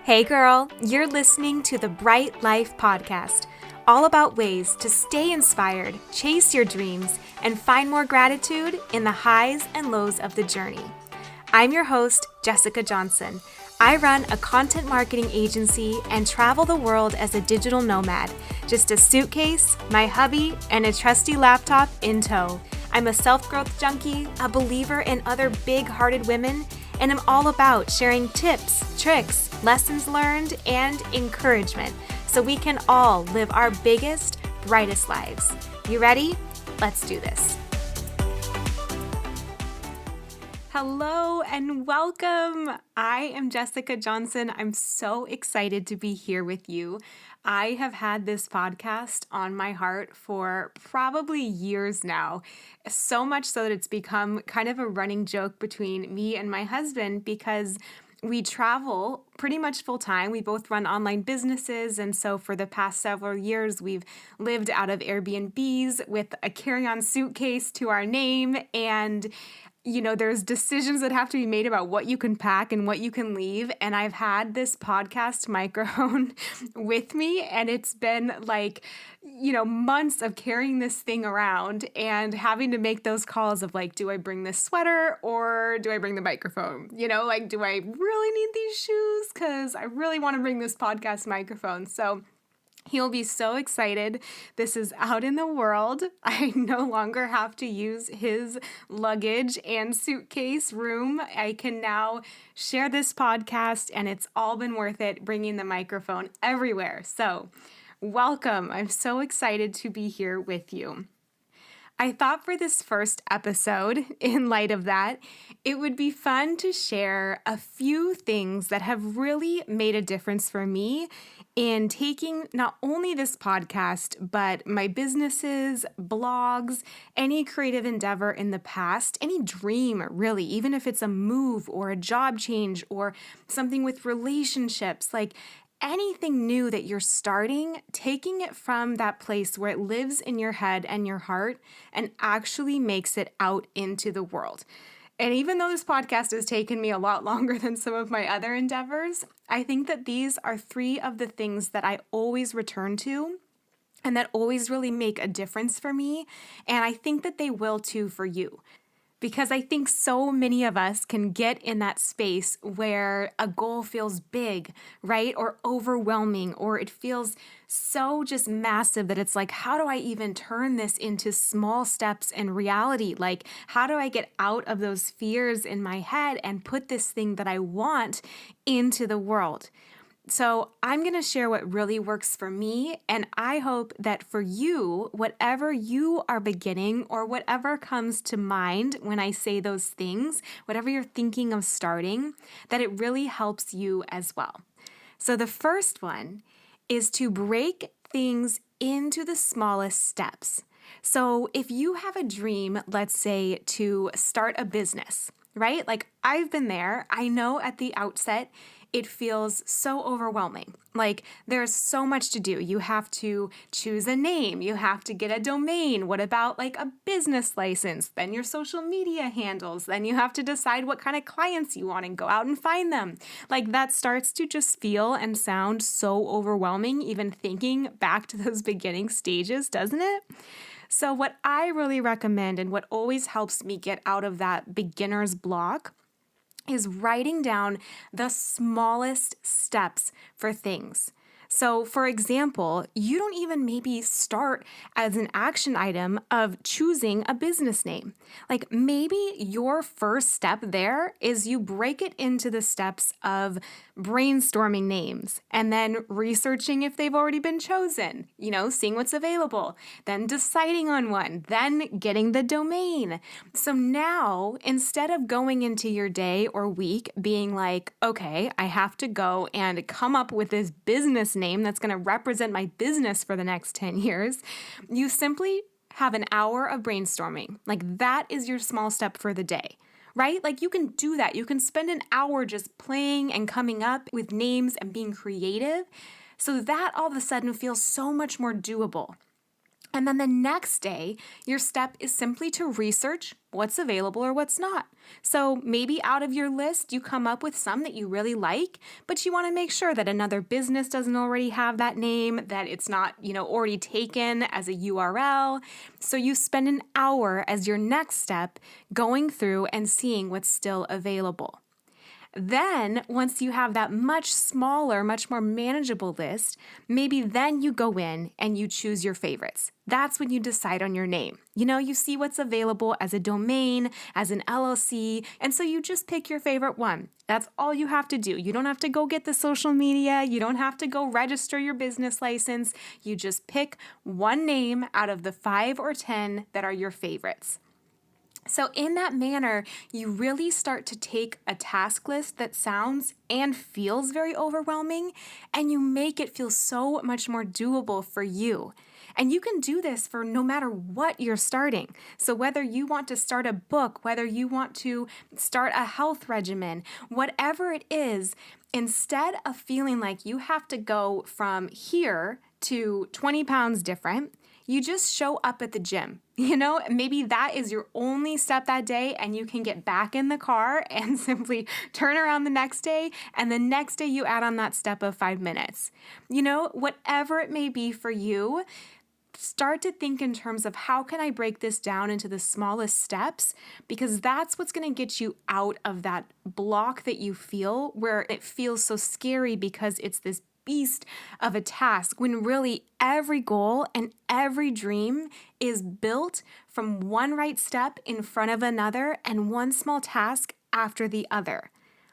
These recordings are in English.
Hey girl, you're listening to the Bright Life Podcast, all about ways to stay inspired, chase your dreams, and find more gratitude in the highs and lows of the journey. I'm your host, Jessica Johnson. I run a content marketing agency and travel the world as a digital nomad, just a suitcase, my hubby, and a trusty laptop in tow. I'm a self-growth junkie, a believer in other big-hearted women, and I'm all about sharing tips, tricks, lessons learned, and encouragement so we can all live our biggest, brightest lives. You ready? Let's do this. Hello and welcome. I am Jessica Johnson. I'm so excited to be here with you. I have had this podcast on my heart for probably years now, so much so that it's become kind of a running joke between me and my husband because we travel pretty much full time. We both run online businesses. And so for the past several years, we've lived out of Airbnbs with a carry-on suitcase to our name. And there's decisions that have to be made about what you can pack and what you can leave. And I've had this podcast microphone with me, and it's been months of carrying this thing around and having to make those calls of do I bring this sweater or do I bring the microphone? Do I really need these shoes? Because I really want to bring this podcast microphone. So he'll be so excited. This is out in the world. I no longer have to use his luggage and suitcase room. I can now share this podcast, and it's all been worth it bringing the microphone everywhere. So, welcome. I'm so excited to be here with you. I thought for this first episode, in light of that, it would be fun to share a few things that have really made a difference for me in taking not only this podcast, but my businesses, blogs, any creative endeavor in the past, any dream really, even if it's a move or a job change or something with relationships, anything new that you're starting, taking it from that place where it lives in your head and your heart and actually makes it out into the world. And even though this podcast has taken me a lot longer than some of my other endeavors, I think that these are three of the things that I always return to and that always really make a difference for me. And I think that they will too for you. Because I think so many of us can get in that space where a goal feels big, right? Or overwhelming, or it feels so just massive that it's how do I even turn this into small steps in reality? How do I get out of those fears in my head and put this thing that I want into the world? So I'm going to share what really works for me, and I hope that for you, whatever you are beginning or whatever comes to mind when I say those things, whatever you're thinking of starting, that it really helps you as well. So the first one is to break things into the smallest steps. So if you have a dream, let's say to start a business, right? I've been there. I know at the outset, it feels so overwhelming. There's so much to do. You have to choose a name. You have to get a domain. What about a business license? Then your social media handles. Then you have to decide what kind of clients you want and go out and find them. That starts to just feel and sound so overwhelming, even thinking back to those beginning stages, doesn't it? So what I really recommend and what always helps me get out of that beginner's block is writing down the smallest steps for things. So, for example, you don't even maybe start as an action item of choosing a business name. Maybe your first step there is you break it into the steps of brainstorming names and then researching if they've already been chosen, seeing what's available, then deciding on one, then getting the domain. So now, instead of going into your day or week being okay, I have to go and come up with this business name that's going to represent my business for the next 10 years, you simply have an hour of brainstorming. That is your small step for the day, right? You can do that. You can spend an hour just playing and coming up with names and being creative. So that all of a sudden feels so much more doable. And then the next day, your step is simply to research what's available or what's not. So maybe out of your list, you come up with some that you really like, but you want to make sure that another business doesn't already have that name, that it's not, already taken as a URL. So you spend an hour as your next step going through and seeing what's still available. Then, once you have that much smaller, much more manageable list, maybe then you go in and you choose your favorites. That's when you decide on your name. You see what's available as a domain, as an LLC, and so you just pick your favorite one. That's all you have to do. You don't have to go get the social media. You don't have to go register your business license. You just pick one name out of the 5 or 10 that are your favorites. So in that manner, you really start to take a task list that sounds and feels very overwhelming, and you make it feel so much more doable for you. And you can do this for no matter what you're starting. So whether you want to start a book, whether you want to start a health regimen, whatever it is, instead of feeling like you have to go from here to 20 pounds different, you just show up at the gym. Maybe that is your only step that day, and you can get back in the car and simply turn around the next day, and the next day you add on that step of 5 minutes. Whatever it may be for you, start to think in terms of how can I break this down into the smallest steps, because that's what's going to get you out of that block that you feel where it feels so scary because it's this beast of a task, when really every goal and every dream is built from one right step in front of another and one small task after the other.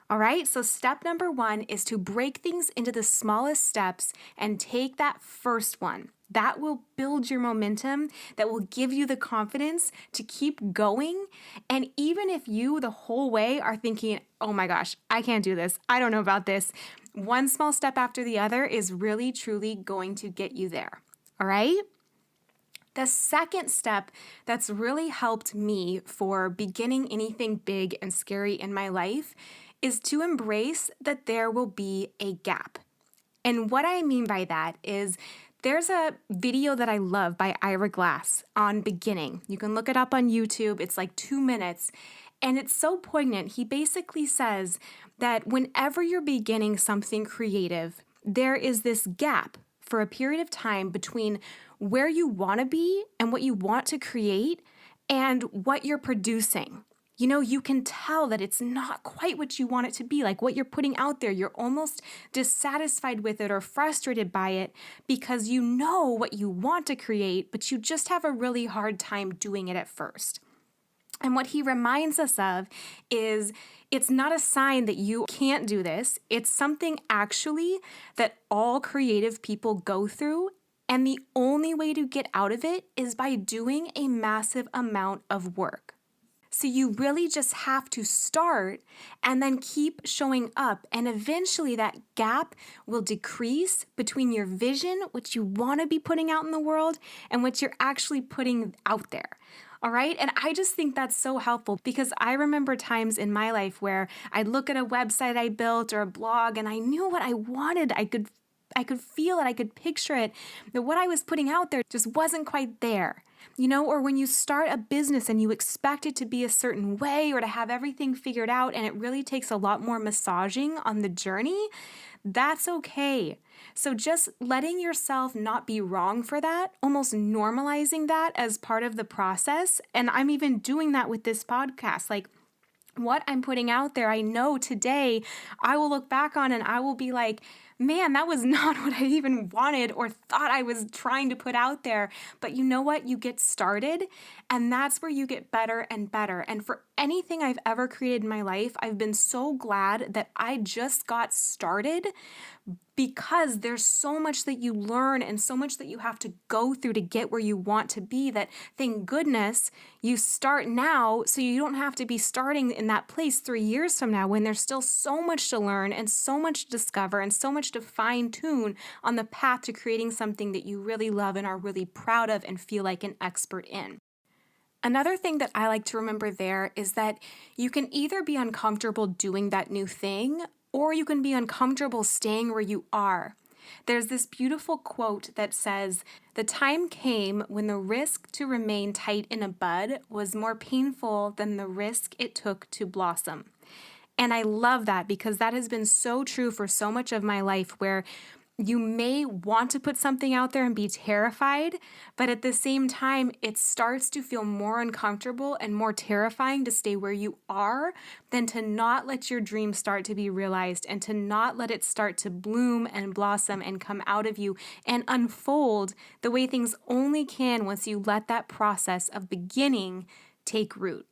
All right, so step number 1 is to break things into the smallest steps and take that first one. That will build your momentum, that will give you the confidence to keep going. And even if you the whole way are thinking, oh my gosh, I can't do this, I don't know about this, one small step after the other is really, truly going to get you there. All right? The second step that's really helped me for beginning anything big and scary in my life is to embrace that there will be a gap. And what I mean by that is there's a video that I love by Ira Glass on beginning. You can look it up on YouTube. It's like 2 minutes. And it's so poignant. He basically says that whenever you're beginning something creative, there is this gap for a period of time between where you want to be and what you want to create and what you're producing. You can tell that it's not quite what you want it to be, like what you're putting out there. You're almost dissatisfied with it or frustrated by it because you know what you want to create, but you just have a really hard time doing it at first. And what he reminds us of is it's not a sign that you can't do this. It's something actually that all creative people go through. And the only way to get out of it is by doing a massive amount of work. So you really just have to start and then keep showing up. And eventually that gap will decrease between your vision, what you want to be putting out in the world, and what you're actually putting out there. All right. And I just think that's so helpful because I remember times in my life where I'd look at a website I built or a blog and I knew what I wanted. I could feel it. I could picture it. But what I was putting out there just wasn't quite there. Or when you start a business and you expect it to be a certain way or to have everything figured out and it really takes a lot more massaging on the journey, that's okay. So just letting yourself not be wrong for that, almost normalizing that as part of the process. And I'm even doing that with this podcast. Like what I'm putting out there, I know today I will look back on and I will be like, man, that was not what I even wanted or thought I was trying to put out there. But you know what? You get started and that's where you get better and better. And for anything I've ever created in my life, I've been so glad that I just got started because there's so much that you learn and so much that you have to go through to get where you want to be that thank goodness you start now so you don't have to be starting in that place 3 years from now when there's still so much to learn and so much to discover and so much to fine tune on the path to creating something that you really love and are really proud of and feel like an expert in. Another thing that I like to remember there is that you can either be uncomfortable doing that new thing or you can be uncomfortable staying where you are. There's this beautiful quote that says, "The time came when the risk to remain tight in a bud was more painful than the risk it took to blossom." And I love that because that has been so true for so much of my life, where you may want to put something out there and be terrified, but at the same time, it starts to feel more uncomfortable and more terrifying to stay where you are than to not let your dream start to be realized and to not let it start to bloom and blossom and come out of you and unfold the way things only can once you let that process of beginning take root.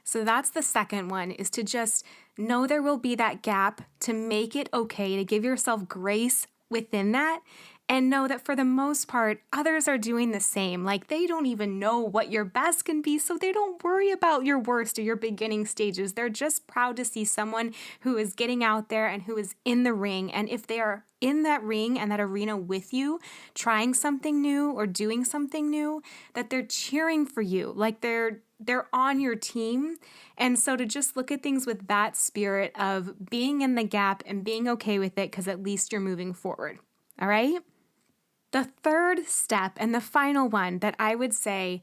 So that's the second one, is to just know there will be that gap, to make it okay, to give yourself grace within that, and know that for the most part, others are doing the same. Like, they don't even know what your best can be, so they don't worry about your worst or your beginning stages. They're just proud to see someone who is getting out there and who is in the ring. And if they are in that ring and that arena with you, trying something new or doing something new, that they're cheering for you, like they're on your team. And so to just look at things with that spirit of being in the gap and being okay with it, because at least you're moving forward. All right? The third step and the final one that I would say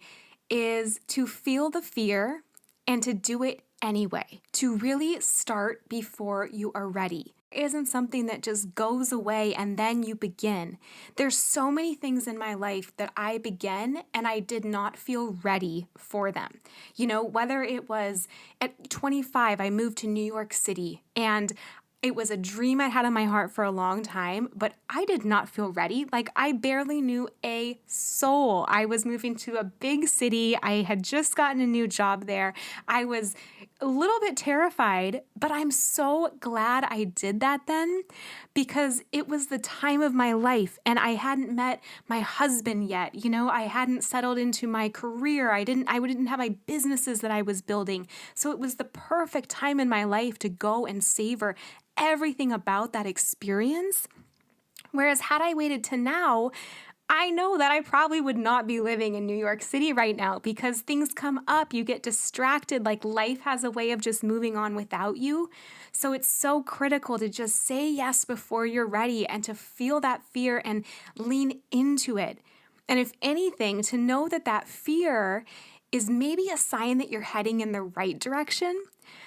is to feel the fear and to do it anyway, to really start before you are ready. It isn't something that just goes away and then you begin. There's so many things in my life that I began and I did not feel ready for them. You know, whether it was at 25, I moved to New York City, and it was a dream I had in my heart for a long time, but I did not feel ready. Like, I barely knew a soul. I was moving to a big city. I had just gotten a new job there. I was a little bit terrified, but I'm so glad I did that then, because it was the time of my life and I hadn't met my husband yet. You know, I hadn't settled into my career. I didn't have my businesses that I was building. So it was the perfect time in my life to go and savor everything about that experience. Whereas had I waited to now, I know that I probably would not be living in New York City right now, because things come up, you get distracted, like life has a way of just moving on without you. So it's so critical to just say yes before you're ready and to feel that fear and lean into it. And if anything, to know that that fear is maybe a sign that you're heading in the right direction.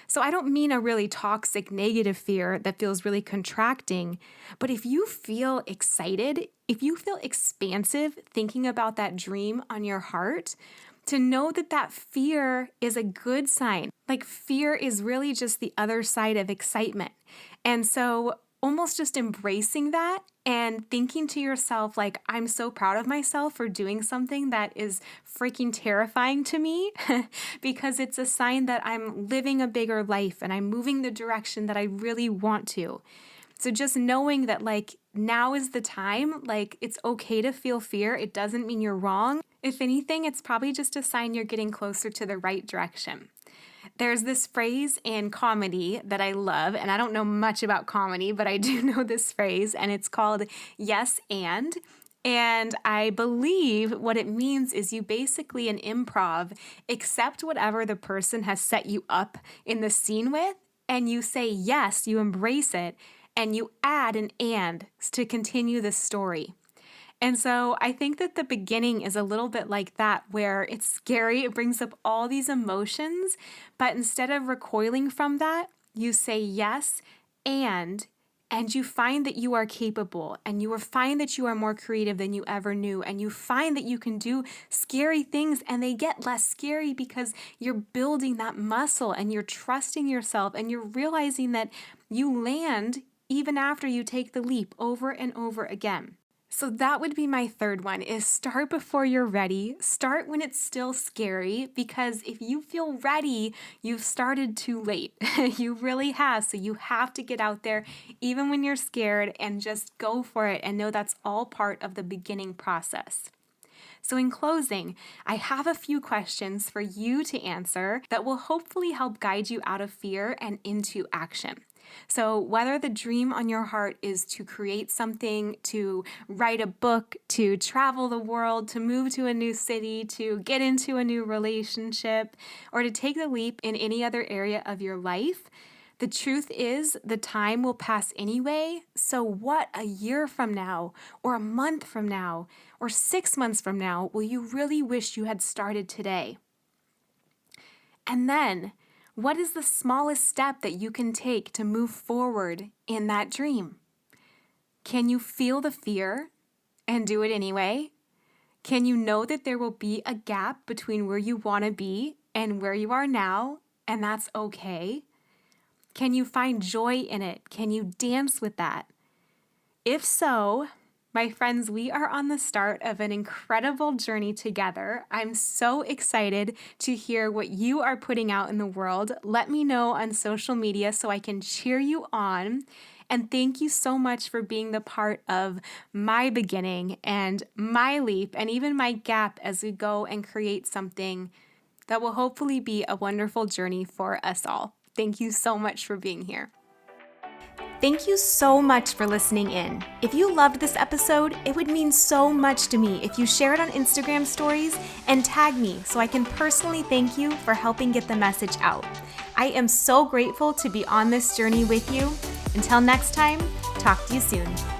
So I don't mean a really toxic, negative fear that feels really contracting, but if you feel excited, if you feel expansive thinking about that dream on your heart, to know that that fear is a good sign. Like, fear is really just the other side of excitement. And so almost just embracing that and thinking to yourself, like, I'm so proud of myself for doing something that is freaking terrifying to me because it's a sign that I'm living a bigger life and I'm moving the direction that I really want to. So just knowing that, like, now is the time, like, it's okay to feel fear. It doesn't mean you're wrong. If anything, it's probably just a sign you're getting closer to the right direction. There's this phrase in comedy that I love, and I don't know much about comedy, but I do know this phrase, and it's called yes and. And I believe what it means is you basically, in improv, accept whatever the person has set you up in the scene with, and you say yes, you embrace it, and you add an and to continue the story. And so I think that the beginning is a little bit like that, where it's scary, it brings up all these emotions, but instead of recoiling from that, you say yes, and you find that you are capable, and you will find that you are more creative than you ever knew, and you find that you can do scary things, and they get less scary because you're building that muscle, and you're trusting yourself, and you're realizing that you land even after you take the leap over and over again. So that would be my third one, is start before you're ready. Start when it's still scary, because if you feel ready, you've started too late. You really have. So you have to get out there even when you're scared and just go for it, and know that's all part of the beginning process. So in closing, I have a few questions for you to answer that will hopefully help guide you out of fear and into action. So whether the dream on your heart is to create something, to write a book, to travel the world, to move to a new city, to get into a new relationship, or to take the leap in any other area of your life, The truth is, the time will pass anyway, so what a year from now, or a month from now, or 6 months from now will you really wish you had started today? And then, what is the smallest step that you can take to move forward in that dream? Can you feel the fear and do it anyway? Can you know that there will be a gap between where you want to be and where you are now, and that's okay? Can you find joy in it? Can you dance with that? If so, my friends, we are on the start of an incredible journey together. I'm so excited to hear what you are putting out in the world. Let me know on social media so I can cheer you on. And thank you so much for being the part of my beginning and my leap and even my gap as we go and create something that will hopefully be a wonderful journey for us all. Thank you so much for being here. Thank you so much for listening in. If you loved this episode, it would mean so much to me if you share it on Instagram stories and tag me so I can personally thank you for helping get the message out. I am so grateful to be on this journey with you. Until next time, talk to you soon.